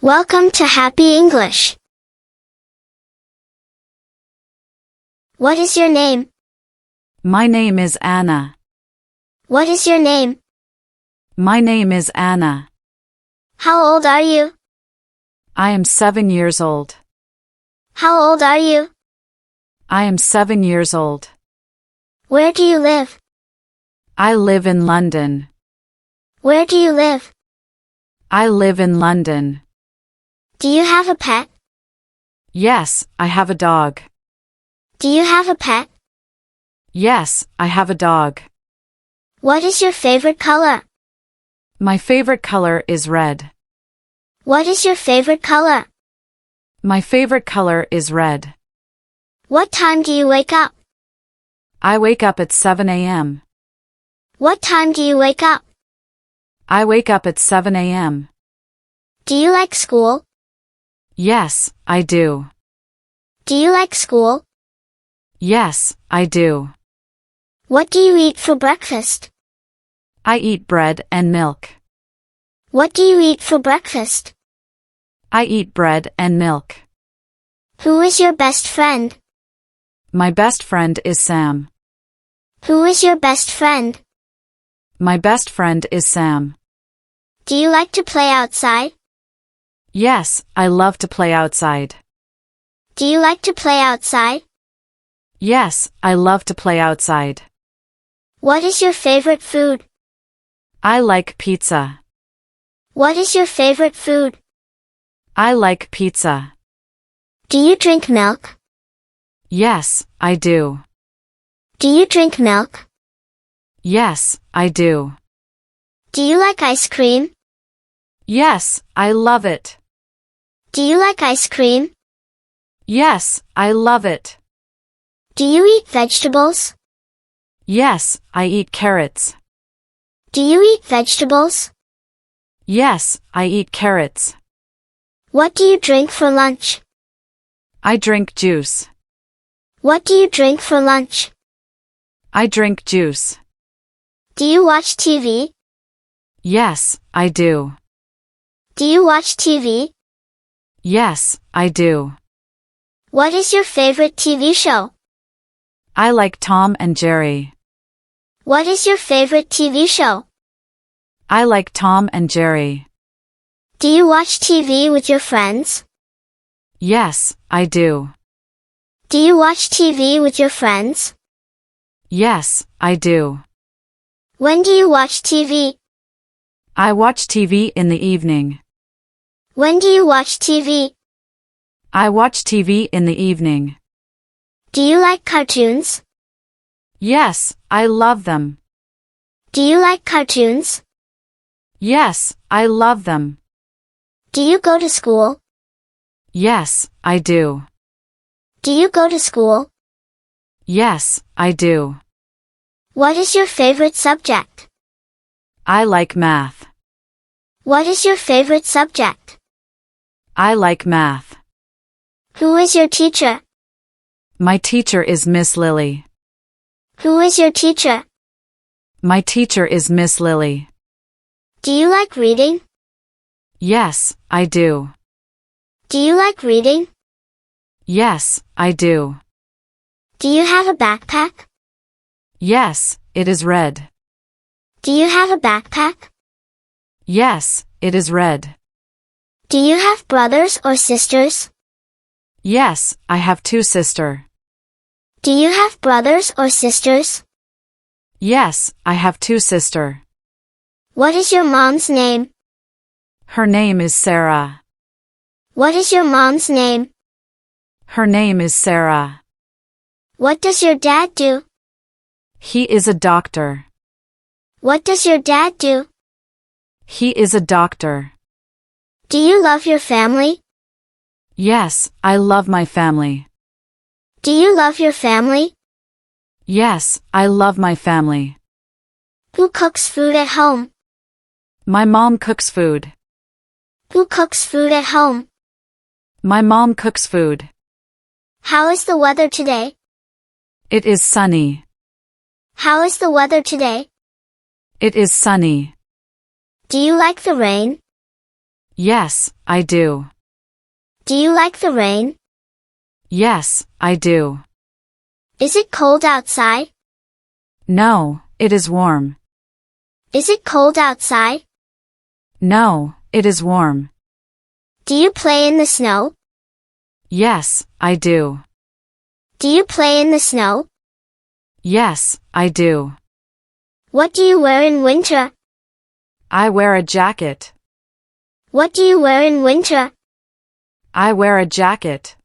Welcome to Happy English. What is your name? My name is Anna. What is your name? My name is Anna. How old are you? I am 7 years old. How old are you? I am 7 years old. Where do you live? I live in London. Where do you live? I live in London. Do you have a pet? Yes, I have a dog. Do you have a pet? Yes, I have a dog. What is your favorite color? My favorite color is red. What is your favorite color? My favorite color is red. What time do you wake up? I wake up at 7 a.m. What time do you wake up? I wake up at 7 a.m. Do you like school? Yes, I do. Do you like school? Yes, I do. What do you eat for breakfast? I eat bread and milk. What do you eat for breakfast? I eat bread and milk. Who is your best friend? My best friend is Sam. Who is your best friend? My best friend is Sam. Do you like to play outside? Yes, I love to play outside. Do you like to play outside? Yes, I love to play outside. What is your favorite food? I like pizza. What is your favorite food? I like pizza. Do you drink milk? Yes, I do. Do you drink milk? Yes, I do. Do you like ice cream? Yes, I love it. Do you like ice cream? Yes, I love it. Do you eat vegetables? Yes, I eat carrots. Do you eat vegetables? Yes, I eat carrots. What do you drink for lunch? I drink juice. What do you drink for lunch? I drink juice. Do you watch TV? Yes, I do. Do you watch TV? Yes, I do. What is your favorite TV show? I like Tom and Jerry. What is your favorite TV show? I like Tom and Jerry. Do you watch TV with your friends? Yes, I do. Do you watch TV with your friends? Yes, I do. When do you watch TV? I watch TV in the evening. When do you watch TV? I watch TV in the evening. Do you like cartoons? Yes, I love them. Do you like cartoons? Yes, I love them. Do you go to school? Yes, I do. Do you go to school? Yes, I do. What is your favorite subject? I like math. What is your favorite subject? I like math. Who is your teacher? My teacher is Miss Lily. Who is your teacher? My teacher is Miss Lily. Do you like reading? Yes, I do. Do you like reading? Yes, I do. Do you have a backpack? Yes, it is red. Do you have a backpack? Yes, it is red. Do you have brothers or sisters? Yes, I have 2 sisters. Do you have brothers or sisters? Yes, I have 2 sisters. What is your mom's name? Her name is Sarah. What is your mom's name? Her name is Sarah. What does your dad do? He is a doctor. What does your dad do? He is a doctor. Do you love your family? Yes, I love my family. Do you love your family? Yes, I love my family. Who cooks food at home? My mom cooks food. Who cooks food at home? My mom cooks food. How is the weather today? It is sunny. How is the weather today? It is sunny. Do you like the rain? Yes, I do. Do you like the rain? Yes, I do. Is it cold outside? No, it is warm. Is it cold outside? No, it is warm. Do you play in the snow? Yes, I do. Do you play in the snow? Yes, I do. What do you wear in winter? I wear a jacket. What do you wear in winter? I wear a jacket.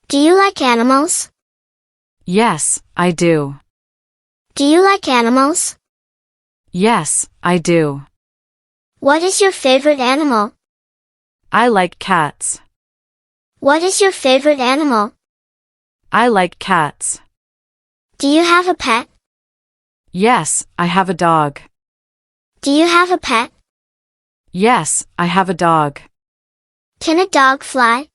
Do you like animals? Yes, I do. Do you like animals? Yes, I do. What is your favorite animal? I like cats. What is your favorite animal? I like cats. Do you have a pet? Yes, I have a dog. Do you have a pet? Yes, I have a dog. Can a dog fly?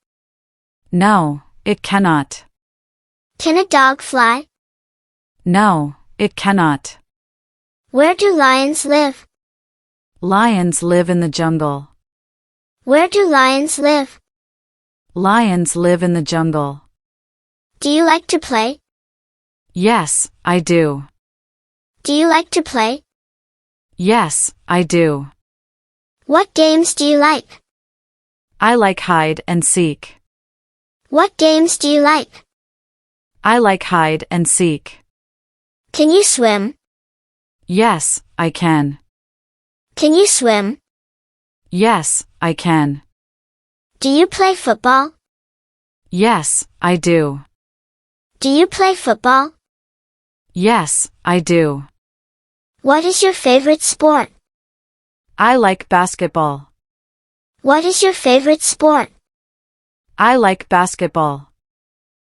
No, it cannot. Can a dog fly? No, it cannot. Where do lions live? Lions live in the jungle. Where do lions live? Lions live in the jungle. Do you like to play? Yes, I do. Do you like to play? Yes, I do. What games do you like? I like hide and seek. What games do you like? I like hide and seek. Can you swim? Yes, I can. Can you swim? Yes, I can. Do you play football? Yes, I do. Do you play football? Yes, I do. What is your favorite sport? I like basketball. What is your favorite sport? I like basketball.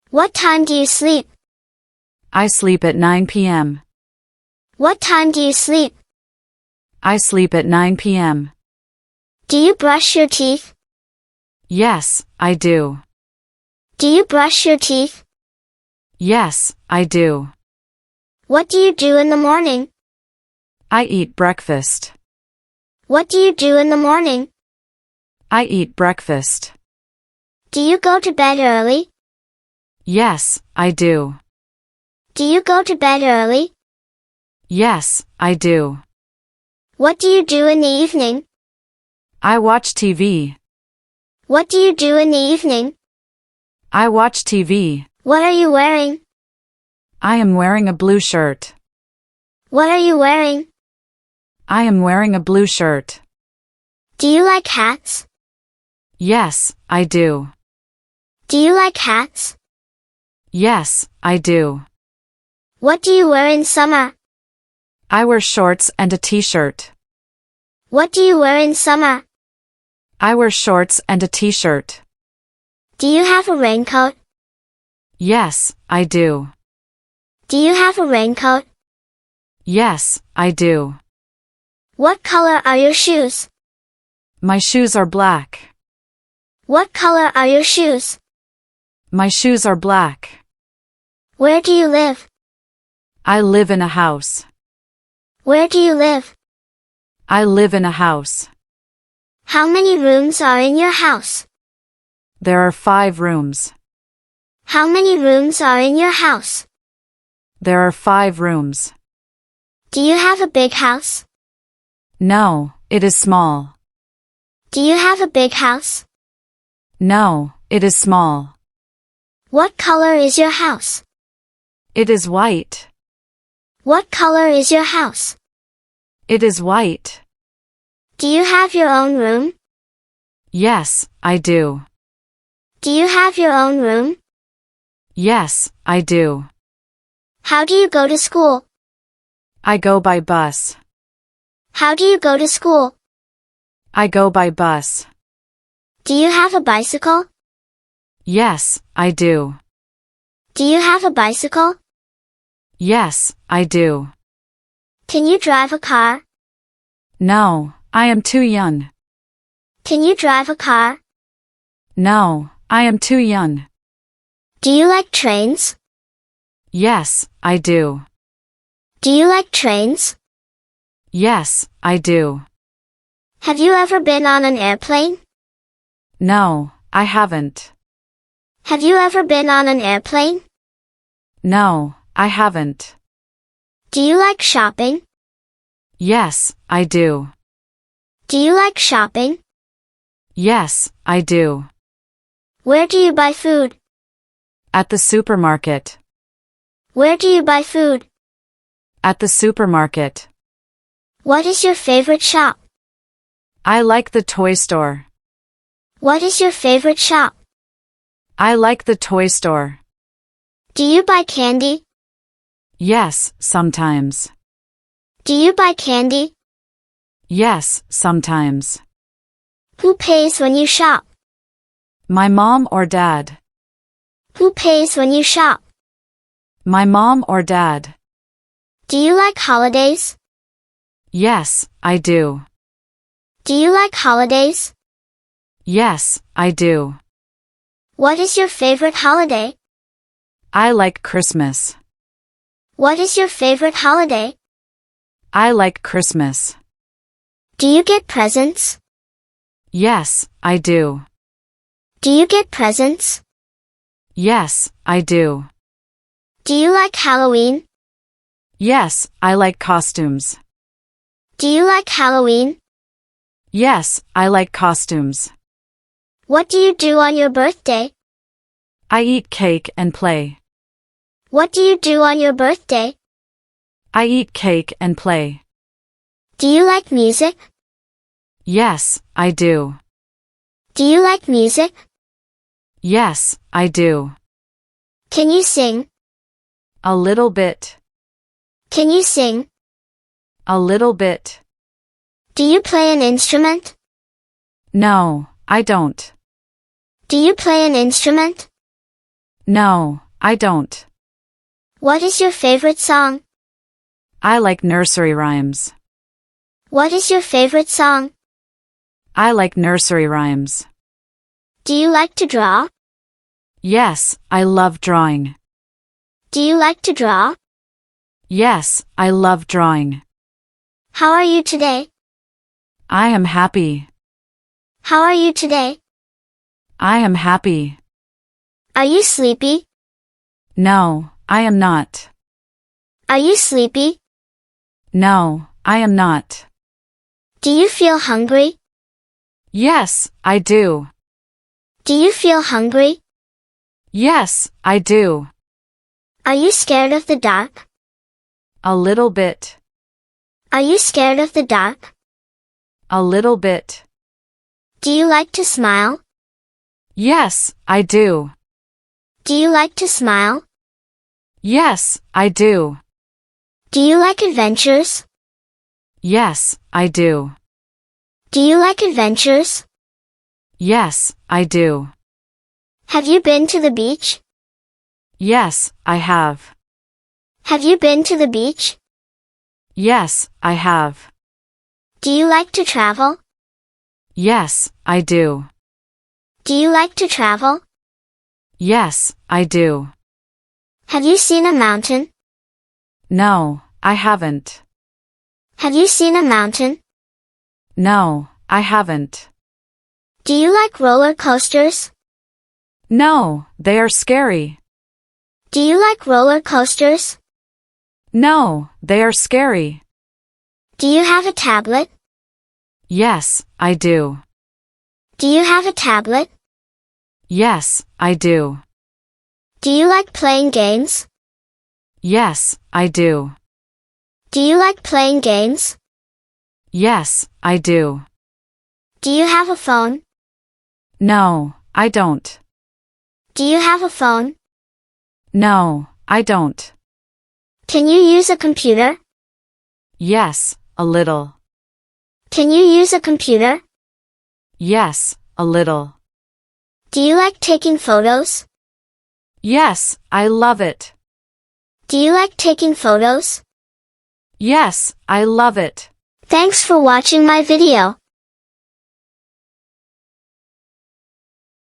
What time do you sleep? I sleep at 9 p.m. What time do you sleep? I sleep at 9 p.m. Do you brush your teeth? Yes, I do. Do you brush your teeth? Yes, I do. What do you do in the morning? I eat breakfast. What do you do in the morning? I eat breakfast. Do you go to bed early? Yes, I do. Do you go to bed early? Yes, I do. What do you do in the evening? I watch TV. What do you do in the evening? I watch TV. What are you wearing? I am wearing a blue shirt. What are you wearing? I am wearing a blue shirt. Do you like hats? Yes, I do. Do you like hats? Yes, I do. What do you wear in summer? I wear shorts and a t-shirt. What do you wear in summer? I wear shorts and a t-shirt. Do you have a raincoat? Yes, I do. Do you have a raincoat? Yes, I do. What color are your shoes? My shoes are black. What color are your shoes? My shoes are black. Where do you live? I live in a house. Where do you live? I live in a house. How many rooms are in your house? There are 5 rooms. How many rooms are in your house? There are 5 rooms. Do you have a big house? No, it is small. Do you have a big house? No, it is small. What color is your house? It is white. What color is your house? It is white. Do you have your own room? Yes, I do. Do you have your own room? Yes, I do. How do you go to school? I go by bus. How do you go to school? I go by bus. Do you have a bicycle? Yes, I do. Do you have a bicycle? Yes, I do. Can you drive a car? No, I am too young. Can you drive a car? No, I am too young. Do you like trains? Yes, I do. Do you like trains? Yes, I do. Have you ever been on an airplane? No, I haven't. Have you ever been on an airplane? No, I haven't. Do you like shopping? Yes, I do. Do you like shopping? Yes, I do. Where do you buy food? At the supermarket. Where do you buy food? At the supermarket. What is your favorite shop? I like the toy store. What is your favorite shop? I like the toy store. Do you buy candy? Yes, sometimes. Do you buy candy? Yes, sometimes. Who pays when you shop? My mom or dad? Who pays when you shop? My mom or dad? Do you like holidays? Yes, I do. Do you like holidays? Yes, I do. What is your favorite holiday? I like Christmas. What is your favorite holiday? I like Christmas. Do you get presents? Yes, I do. Do you get presents? Yes, I do. Do you like Halloween? Yes, I like costumes. Do you like Halloween? Yes, I like costumes. What do you do on your birthday? I eat cake and play. What do you do on your birthday? I eat cake and play. Do you like music? Yes, I do. Do you like music? Yes, I do. Can you sing? A little bit. Can you sing? A little bit. Do you play an instrument? No, I don't. Do you play an instrument? No, I don't. What is your favorite song? I like nursery rhymes. What is your favorite song? I like nursery rhymes. Do you like to draw? Yes, I love drawing. Do you like to draw? Yes, I love drawing. How are you today? I am happy. How are you today? I am happy. Are you sleepy? No, I am not. Are you sleepy? No, I am not. Do you feel hungry? Yes, I do. Do you feel hungry? Yes, I do. Are you scared of the dark? A little bit. Are you scared of the dark? A little bit. Do you like to smile? Yes, I do. Do you like to smile? Yes, I do. Do you like adventures? Yes, I do. Do you like adventures? Yes, I do. Have you been to the beach? Yes, I have. Have you been to the beach? Yes, I have. Do you like to travel? Yes, I do. Do you like to travel? Yes, I do. Have you seen a mountain? No, I haven't. Have you seen a mountain? No, I haven't. Do you like roller coasters? No, they are scary. Do you like roller coasters? No, they are scary. Do you have a tablet? Yes, I do. Do you have a tablet? Yes, I do. Do you like playing games? Yes, I do. Do you like playing games? Yes, I do. Do you have a phone? No, I don't. Do you have a phone? No, I don't. Can you use a computer? Yes, a little. Can you use a computer? Yes, a little. Do you like taking photos? Yes, I love it. Do you like taking photos? Yes, I love it. Thanks for watching my video.